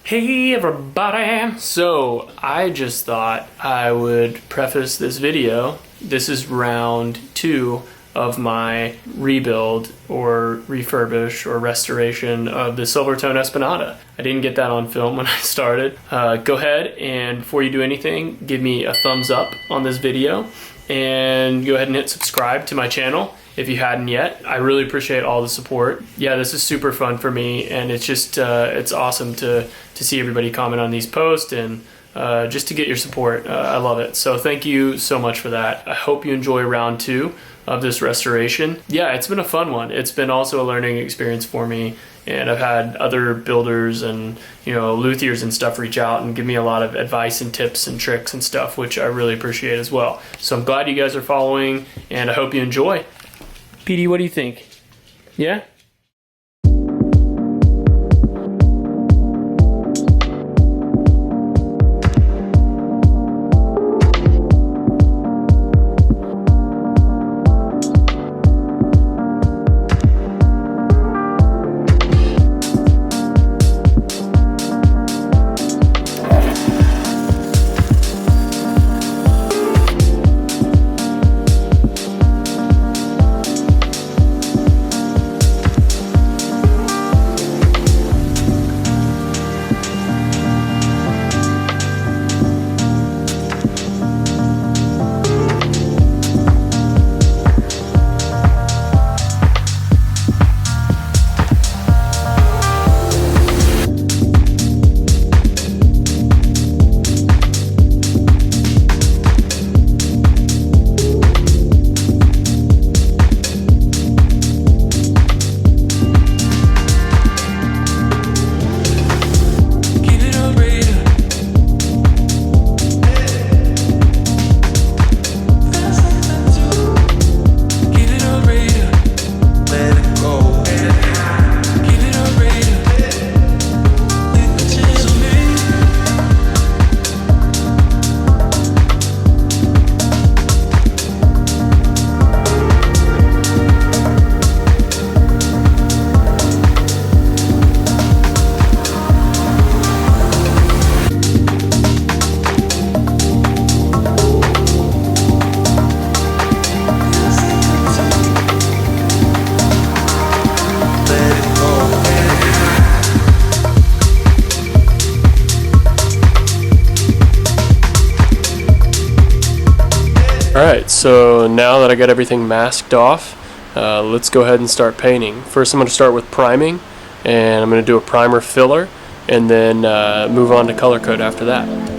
Hey everybody! So I just thought I would preface this video. This is round 2 of my rebuild or refurbish or restoration of the Silvertone Esplanade. I didn't get that on film when I started. Go ahead and before you do anything, give me a thumbs up on this video and go ahead and hit subscribe to my channel if you hadn't yet. I really appreciate all the support. Yeah, this is super fun for me, and it's just it's awesome to see everybody comment on these posts and just to get your support. I love it. So thank you so much for that. I hope you enjoy round 2 of this restoration. Yeah, it's been a fun one. It's been also a learning experience for me, and I've had other builders and luthiers and stuff reach out and give me a lot of advice and tips and tricks and stuff, which I really appreciate as well. So I'm glad you guys are following, and I hope you enjoy. PD, what do you think? Yeah? Alright, so now that I got everything masked off, let's go ahead and start painting. First I'm going to start with priming, and I'm going to do a primer filler, and then move on to color code after that.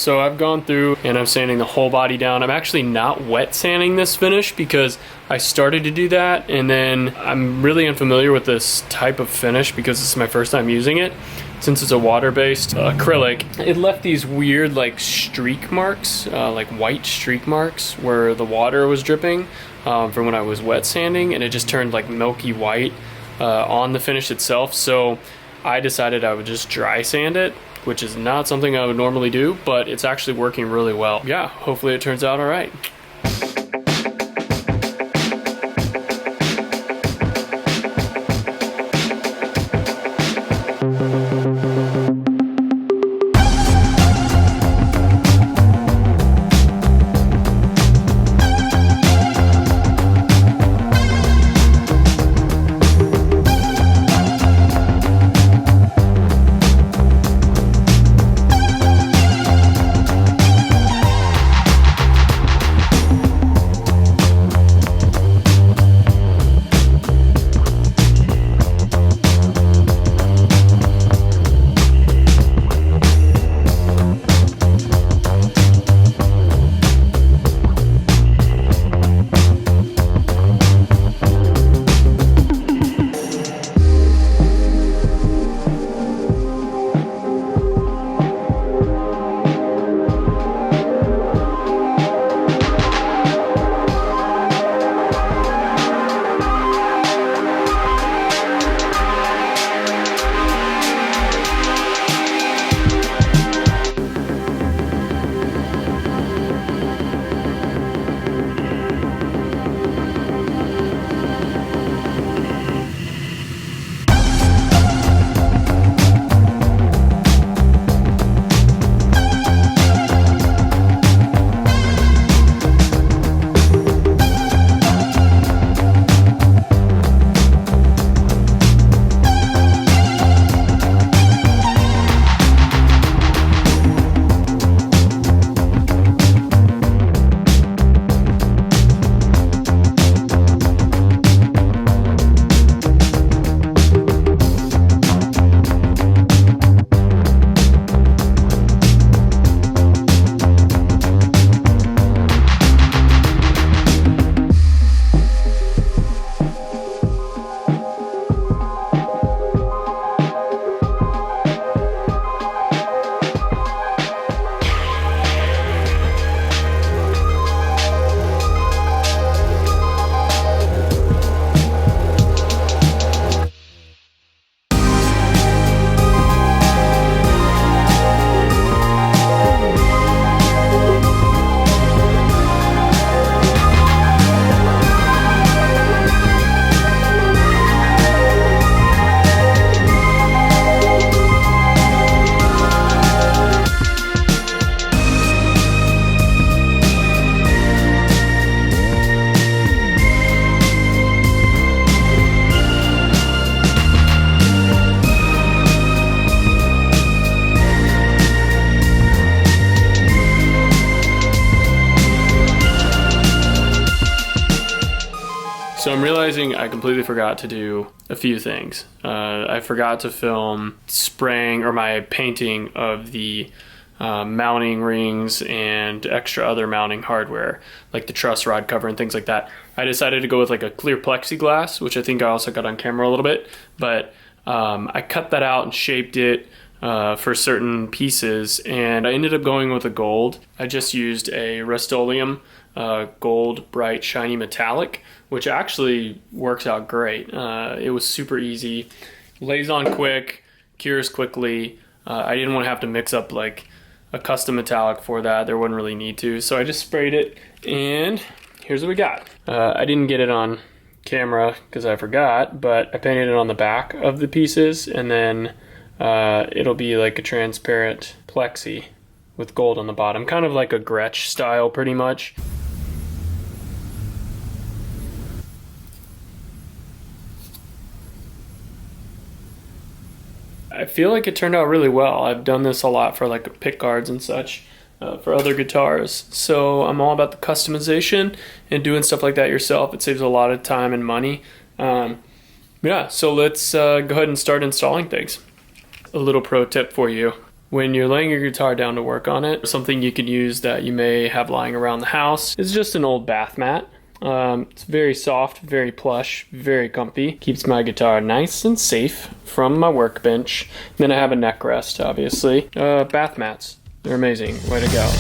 so I've gone through and I'm sanding the whole body down. I'm actually not wet sanding this finish because I started to do that, and then I'm really unfamiliar with this type of finish because this is my first time using it. Since it's a water-based acrylic, it left these weird like streak marks, like white streak marks where the water was dripping from when I was wet sanding, and it just turned like milky white on the finish itself. So I decided I would just dry sand it, which is not something I would normally do, but it's actually working really well. Yeah, hopefully it turns out all right. So I'm realizing I completely forgot to do a few things. I forgot to film spraying or my painting of the mounting rings and extra other mounting hardware, like the truss rod cover and things like that. I decided to go with like a clear plexiglass, which I think I also got on camera a little bit, but I cut that out and shaped it for certain pieces, and I ended up going with a gold. I just used a Rust-Oleum gold bright shiny metallic, which actually works out great. It was super easy, lays on quick, cures quickly. I didn't want to have to mix up like a custom metallic for that. There wouldn't really need to, so I just sprayed it, and here's what we got. I didn't get it on camera because I forgot, but I painted it on the back of the pieces, and then it'll be like a transparent plexi with gold on the bottom, kind of like a Gretsch style pretty much. I feel like it turned out really well. I've done this a lot for like pick guards and such for other guitars. So I'm all about the customization and doing stuff like that yourself. It saves a lot of time and money. Yeah, so let's go ahead and start installing things. A little pro tip for you. when you're laying your guitar down to work on it, something you could use that you may have lying around the house is just an old bath mat. It's very soft, very plush, very comfy. Keeps my guitar nice and safe from my workbench. Then I have a neck rest, obviously. Bath mats, they're amazing. Way to go.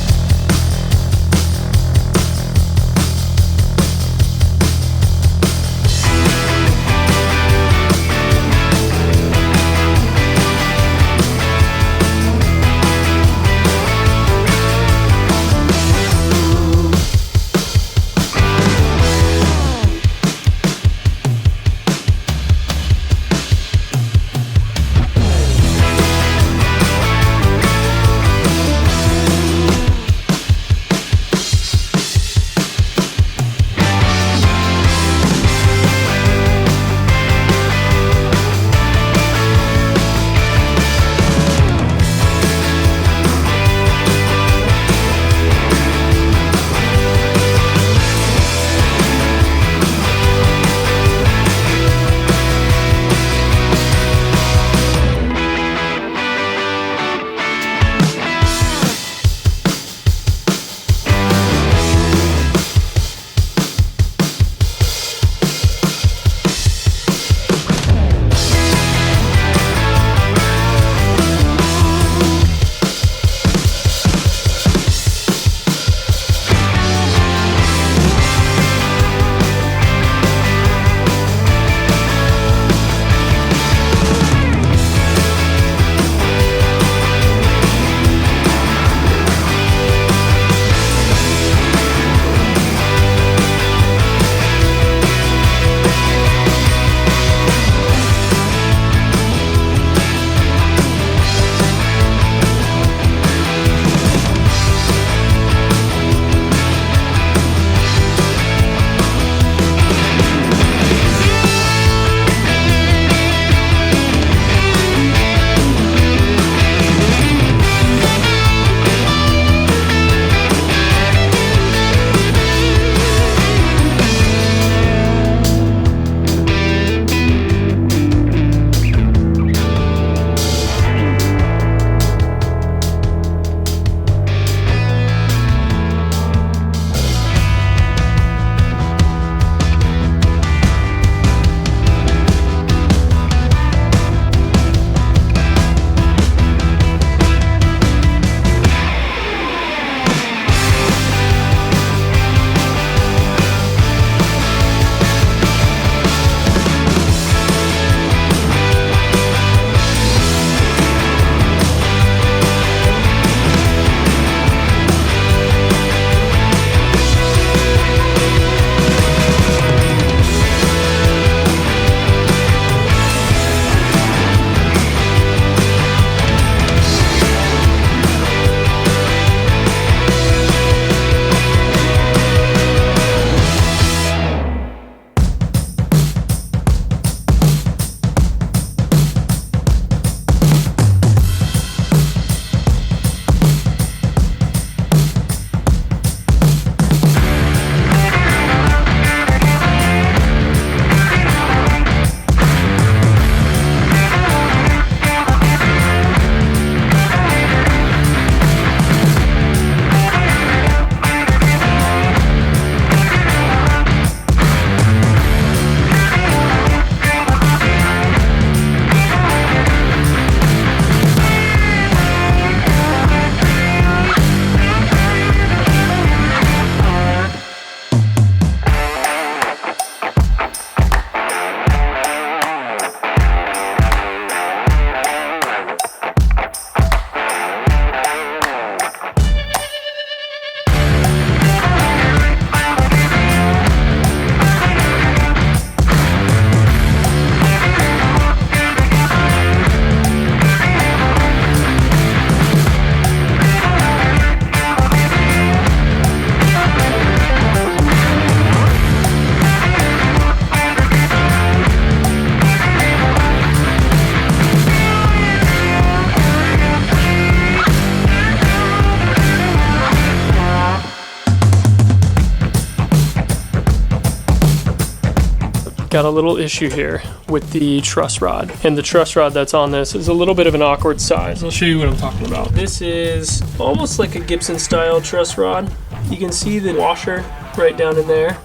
got a little issue here with the truss rod. And the truss rod that's on this is a little bit of an awkward size. I'll show you what I'm talking about. This is almost like a Gibson style truss rod. You can see the washer right down in there.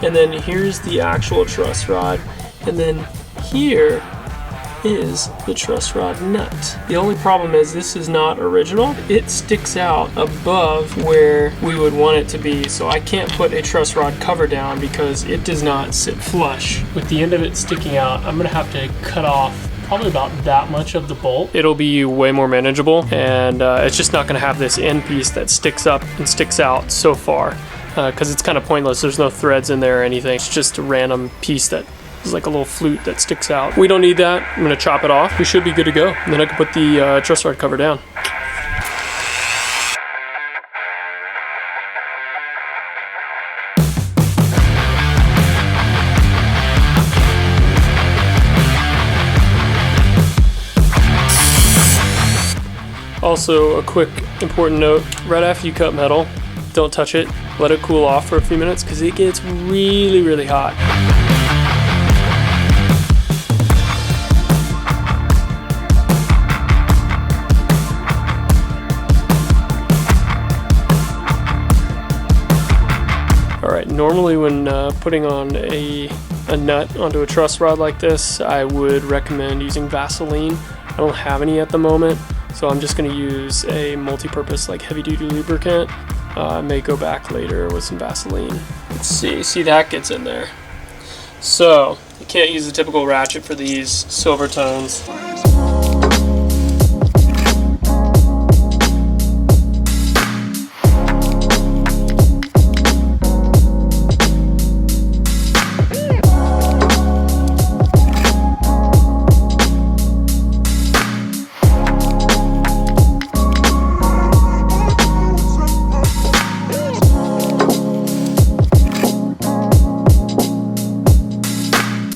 And then here's the actual truss rod. And then here is the truss rod nut. The only problem is this is not original. It sticks out above where we would want it to be, so I can't put a truss rod cover down because it does not sit flush. With the end of it sticking out, I'm gonna have to cut off probably about that much of the bolt. It'll be way more manageable, and it's just not gonna have this end piece that sticks up and sticks out so far, because it's kind of pointless. There's no threads in there or anything. It's just a random piece that is like a little flute that sticks out. We don't need that. I'm gonna chop it off. We should be good to go. And then I can put the truss rod cover down. Also, a quick important note, right after you cut metal, don't touch it. Let it cool off for a few minutes because it gets really, really hot. Alright, normally when putting on a nut onto a truss rod like this, I would recommend using Vaseline. I don't have any at the moment, so I'm just going to use a multi-purpose like heavy-duty lubricant. I may go back later with some Vaseline. Let's see that gets in there. So, you can't use the typical ratchet for these silver tones.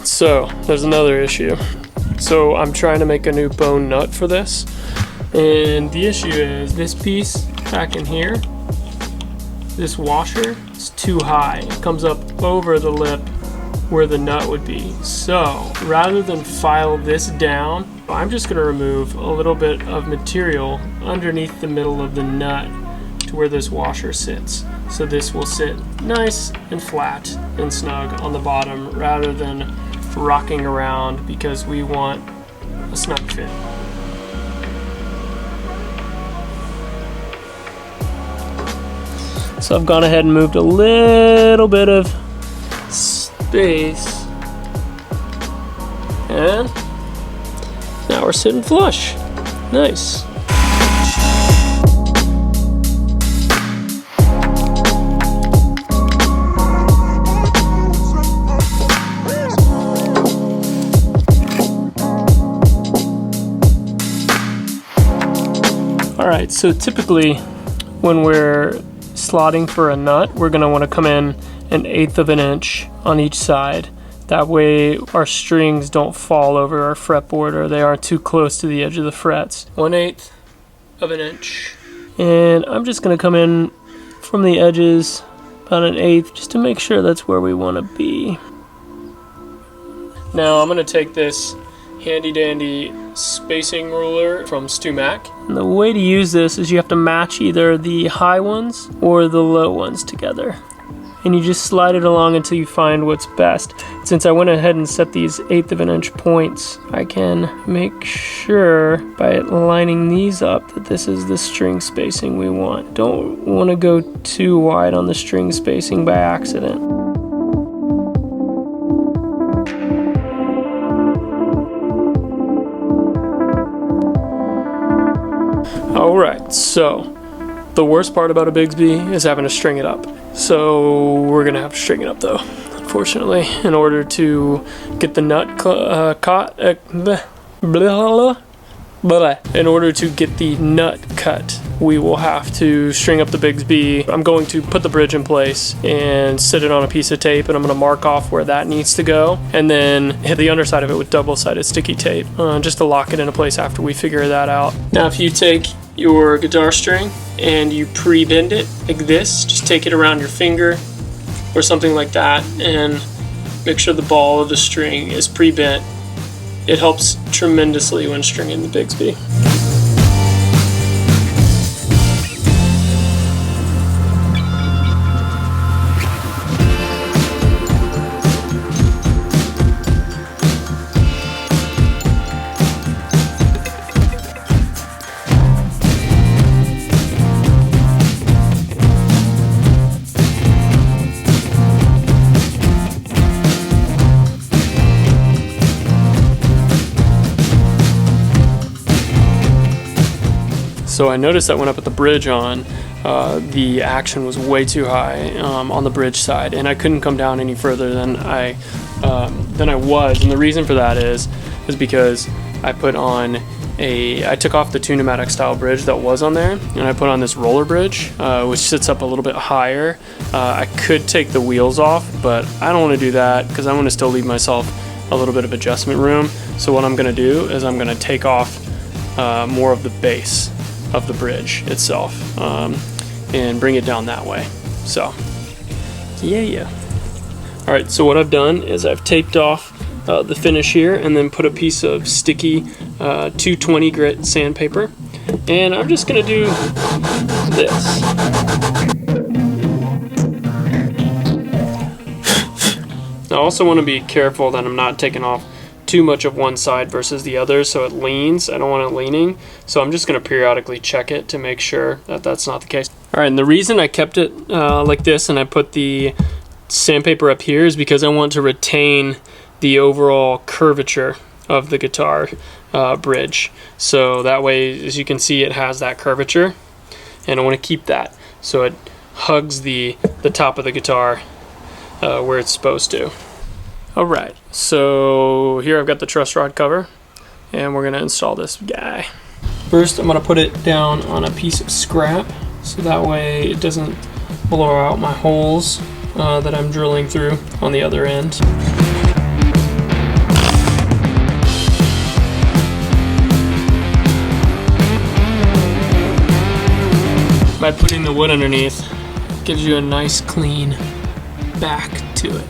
So, there's another issue. So, I'm trying to make a new bone nut for this, and the issue is this piece back in here, this washer, is too high. It comes up over the lip where the nut would be. So, rather than file this down, I'm just going to remove a little bit of material underneath the middle of the nut to where this washer sits. So this will sit nice and flat and snug on the bottom rather than rocking around, because we want a snug fit. So I've gone ahead and moved a little bit of space, and now we're sitting flush. Nice. Alright, so typically when we're slotting for a nut, we're going to want to come in 1/8 of an inch on each side. That way our strings don't fall over our fretboard, or they aren't too close to the edge of the frets. 1/8 of an inch. And I'm just going to come in from the edges about 1/8 just to make sure that's where we want to be. Now I'm going to take this handy dandy spacing ruler from StuMac. And the way to use this is you have to match either the high ones or the low ones together. And you just slide it along until you find what's best. Since I went ahead and set these 1/8 of an inch points, I can make sure by lining these up that this is the string spacing we want. Don't want to go too wide on the string spacing by accident. Alright, so the worst part about a Bigsby is having to string it up. So we're going to have to string it up though, unfortunately, in order to get the nut caught. In order to get the nut cut, we will have to string up the Bigsby. I'm going to put the bridge in place and sit it on a piece of tape, and I'm going to mark off where that needs to go, and then hit the underside of it with double-sided sticky tape just to lock it into place after we figure that out. Now if you take your guitar string and you pre-bend it like this, just take it around your finger or something like that and make sure the ball of the string is pre-bent. It helps tremendously when stringing the Bigsby. So I noticed that when I put the bridge on, the action was way too high on the bridge side, and I couldn't come down any further than I was. And the reason for that is because I put on I took off the 2 pneumatic style bridge that was on there, and I put on this roller bridge, which sits up a little bit higher. I could take the wheels off, but I don't want to do that because I want to still leave myself a little bit of adjustment room. So what I'm going to do is I'm going to take off more of the base of the bridge itself and bring it down that way. So yeah. All right, so what I've done is I've taped off the finish here and then put a piece of sticky 220 grit sandpaper, and I'm just gonna do this. I also want to be careful that I'm not taking off too much of one side versus the other, so it leans. I don't want it leaning, so I'm just going to periodically check it to make sure that that's not the case. All right, and the reason I kept it like this and I put the sandpaper up here is because I want to retain the overall curvature of the guitar bridge. So that way, as you can see, it has that curvature, and I want to keep that so it hugs the top of the guitar where it's supposed to. Alright, so here I've got the truss rod cover, and we're going to install this guy. First, I'm going to put it down on a piece of scrap, so that way it doesn't blow out my holes that I'm drilling through on the other end. By putting the wood underneath, it gives you a nice clean back to it.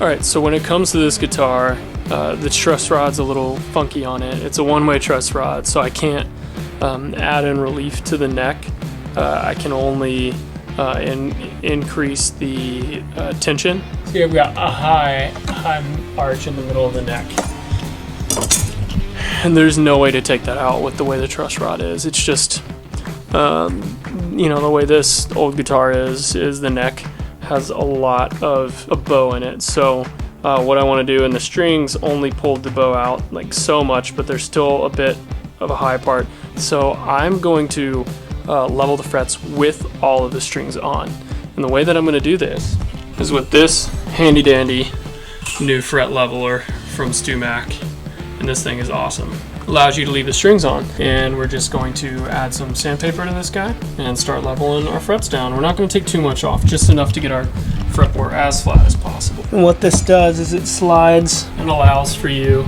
Alright, so when it comes to this guitar, the truss rod's a little funky on it. It's a one-way truss rod, so I can't add in relief to the neck. I can only increase the tension. So here we've got a high arch in the middle of the neck. And there's no way to take that out with the way the truss rod is. It's just, you know, the way this old guitar is the neck has a lot of a bow in it. So what I want to do, and the strings only pulled the bow out like so much, but there's still a bit of a high part. So I'm going to level the frets with all of the strings on. And the way that I'm going to do this is with this handy dandy new fret leveler from StewMac. And this thing is awesome. Allows you to leave the strings on, and we're just going to add some sandpaper to this guy and start leveling our frets down. We're not going to take too much off, just enough to get our fretboard as flat as possible. And what this does is it slides and allows for you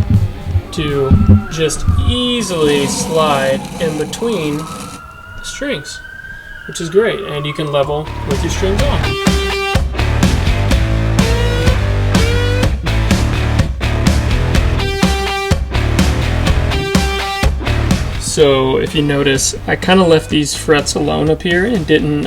to just easily slide in between the strings, which is great, and you can level with your strings on. So if you notice, I kind of left these frets alone up here and didn't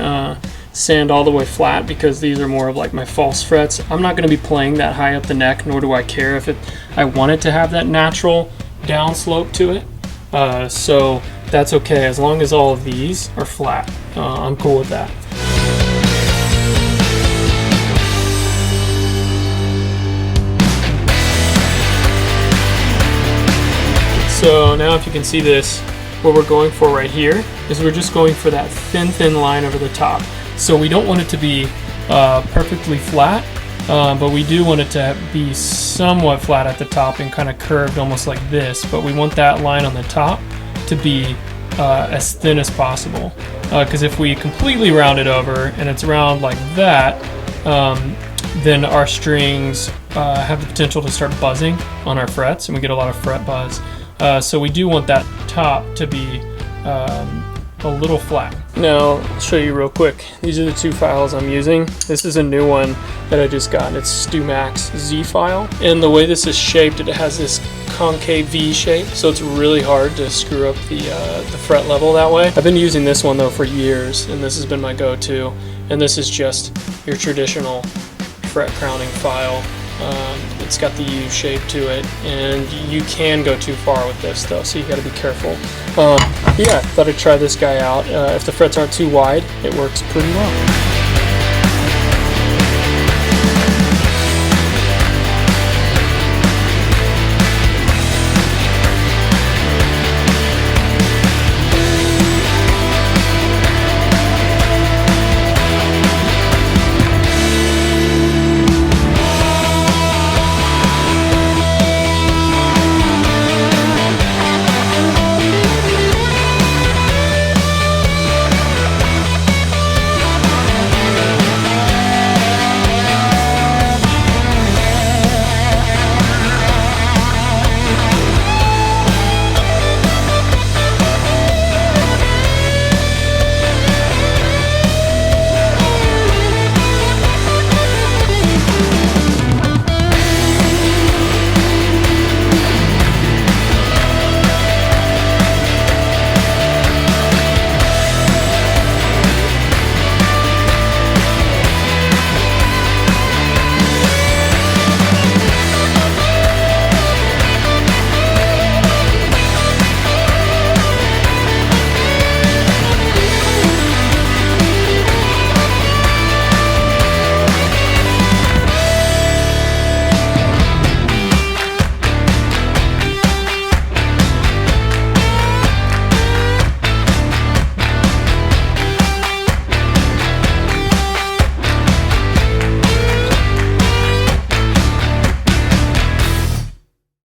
sand all the way flat because these are more of like my false frets. I'm not going to be playing that high up the neck, nor do I care if I want it to have that natural down slope to it. So that's okay as long as all of these are flat. I'm cool with that. So now if you can see this, what we're going for right here is we're just going for that thin line over the top. So we don't want it to be perfectly flat, but we do want it to be somewhat flat at the top and kind of curved almost like this, but we want that line on the top to be as thin as possible, because if we completely round it over and it's round like that, then our strings have the potential to start buzzing on our frets, and we get a lot of fret buzz. So we do want that top to be a little flat. Now I'll show you real quick. These are the two files I'm using. This is a new one that I just got. It's StuMax Z file, and the way this is shaped, it has this concave V shape, so it's really hard to screw up the fret level that way. I've been using this one though for years, and this has been my go-to. And this is just your traditional fret crowning file. It's got the U shape to it, and you can go too far with this though, so you got to be careful. Yeah, thought I'd try this guy out. If the frets aren't too wide, it works pretty well.